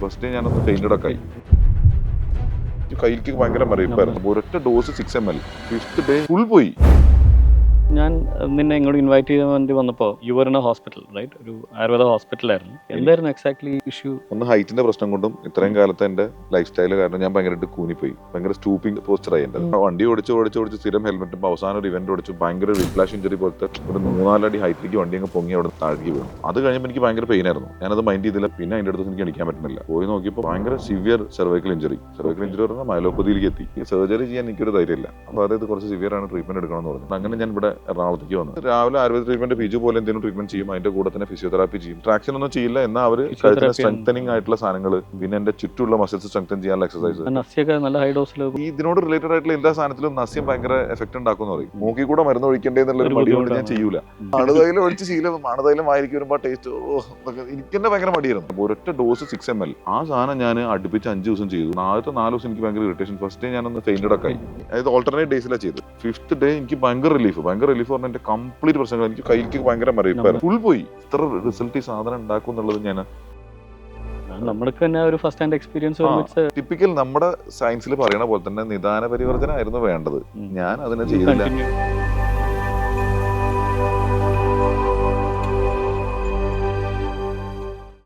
First day ഞാനൊന്ന് painted ഒക്കെ ആയി. കയ്യിലേക്ക് ഭയങ്കര മരവിപ്പായിരുന്നു. ഒരൊറ്റ dose 6 ml 5th day full പോയി. ഞാൻ നിന്നെ ഇങ്ങോട്ട് ഇൻവൈറ്റ് ചെയ്യാൻ വേണ്ടി വന്നപ്പോൾ you were in a hospital, right? ഒരു ആയുർവേദ ഹോസ്പിറ്റലായിരുന്നു. എന്തായിരുന്നു എക്സാക്ട്ലി ഇഷ്യൂ? ഒന്ന് ഹൈറ്റിന്റെ പ്രശ്നം കൊണ്ടും ഇത്രയും കാലത്തെ എന്റെ ലൈഫ് സ്റ്റൈൽ കാരണം ഞാൻ ഭയങ്കരമായിട്ട് കൂനിപ്പോയി. ഭയങ്കര സ്റ്റൂപ്പിംഗ് പോസ്റ്ററായി. എന്റെ വണ്ടി ഓടിച്ച് സ്ഥിരം ഹെൽമെറ്റും അവസാനം ഒരു ഇവന്റ് ഓടിച്ചു ഭയങ്കര വിപ്ലാഷ് ഇഞ്ചറി പോലത്തെ ഒരു 3-4 അടി ഹൈറ്റിലേക്ക് വണ്ടി അങ്ങ് പൊങ്ങി അവിടെ താഴേക്ക് വീണു. അത് കഴിഞ്ഞപ്പോൾ എനിക്ക് ഭയങ്കര പെയിൻ ആയിരുന്നു. ഞാനത് മൈൻഡ് ചെയ്തില്ല. പിന്നെ അതിന്റെ അടുത്ത് എനിക്ക് അടിക്കാൻ പറ്റുന്നില്ല. പോയി നോക്കിയപ്പോൾ ഭയങ്കര സിവിയർ സെർവൈക്കൽ ഇഞ്ചറി പറഞ്ഞാൽ മൈലോപ്പതിയിലേക്ക് എത്തി. ഈ സർജറി ചെയ്യാൻ എനിക്കൊരു ധൈര്യമില്ല. അപ്പോൾ അതായത് കുറച്ച് സിവിയർ ആണ്, ട്രീറ്റ്മെന്റ് എടുക്കണമെന്ന് പറഞ്ഞു. അങ്ങനെ ഞാൻ ഇവിടെ എറണാകുളത്തേക്ക് വന്നു. രാവിലെ ആയുർവേദ ട്രീറ്റ്മെന്റ് പിജു പോലെ എന്തെങ്കിലും ട്രീറ്റ്മെന്റ് ചെയ്യും. അതിന്റെ കൂടെ തന്നെ ഫിസിയോതെറാപ്പി ചെയ്യും. ട്രാക്ഷൻ ഒന്നും ചെയ്യില്ല. എന്നാൽ അവർ സ്ട്രെങ്തനിങ് ആയിട്ടുള്ള സാധനങ്ങൾ, പിന്നെ എന്റെ ചുറ്റുള്ള മസിൽസ് സ്ട്രെങ്തൻ ചെയ്യാനുള്ള എക്സസൈസ്. നല്ല ഹൈ ഡോസിൽ ഈ ഇതിനോട് റിലേറ്റഡ് ആയിട്ടുള്ള എല്ലാ സാധനത്തിലും നസ്യം ഭയങ്കര എഫക്ട് ഉണ്ടാക്കുന്ന പറയും. മൂക്കി കൂടെ മരുന്ന് ഒഴിക്കേണ്ടതെന്നുള്ള ഒരു മടി കൊണ്ട് ഞാൻ ചെയ്യൂല. അണുതൈലം ഒഴിച്ച് ശീലം. അണുതൈലം വായിലേക്ക് വരുമ്പോൾ ടേസ്റ്റ് എനിക്ക് തന്നെ ഭയങ്കര മടിയായിരുന്നു. ഒരൊറ്റ ഡോസ് 6 ml ആ സാധനം ഞാൻ അടുപ്പിച്ച് 5 ദിവസം ചെയ്തു. ആദ്യത്തെ 4 ദിവസം എനിക്ക് ഭയങ്കര ഇറിറ്റേഷൻ. ഫസ്റ്റ് ഡേ ഞാനൊന്ന് പെയിന്റഡ് ഒക്കെ ആയി. അതായത് ഓൾട്ടർനേറ്റ് ഡേയ്സിലാണ് ചെയ്തത്. 5th ഡേ എനിക്ക് ഭയങ്കര റിലീഫ് പറഞ്ഞാൽ എന്റെ കംപ്ലീറ്റ് പ്രശ്നങ്ങൾ. എനിക്ക് കയ്യിലേക്ക് ഭയങ്കര മരവിപ്പായിരുന്നു. ഫുൾ പോയി. ഇത്ര റിസൾട്ട് ഈ സാധനം ഉണ്ടാക്കും എന്നുള്ളത് ഞാൻ നമ്മൾക്ക് തന്നെ ഒരു ഫസ്റ്റ് ഹാൻഡ് എക്സ്പീരിയൻസ്. ടിപ്പിക്കൽ നമ്മുടെ സയൻസിൽ പറയുന്ന പോലെ തന്നെ നിദാന പരിവർത്തനമായിരുന്നു വേണ്ടത്. ഞാൻ അതിനെ ചെയ്തില്ല.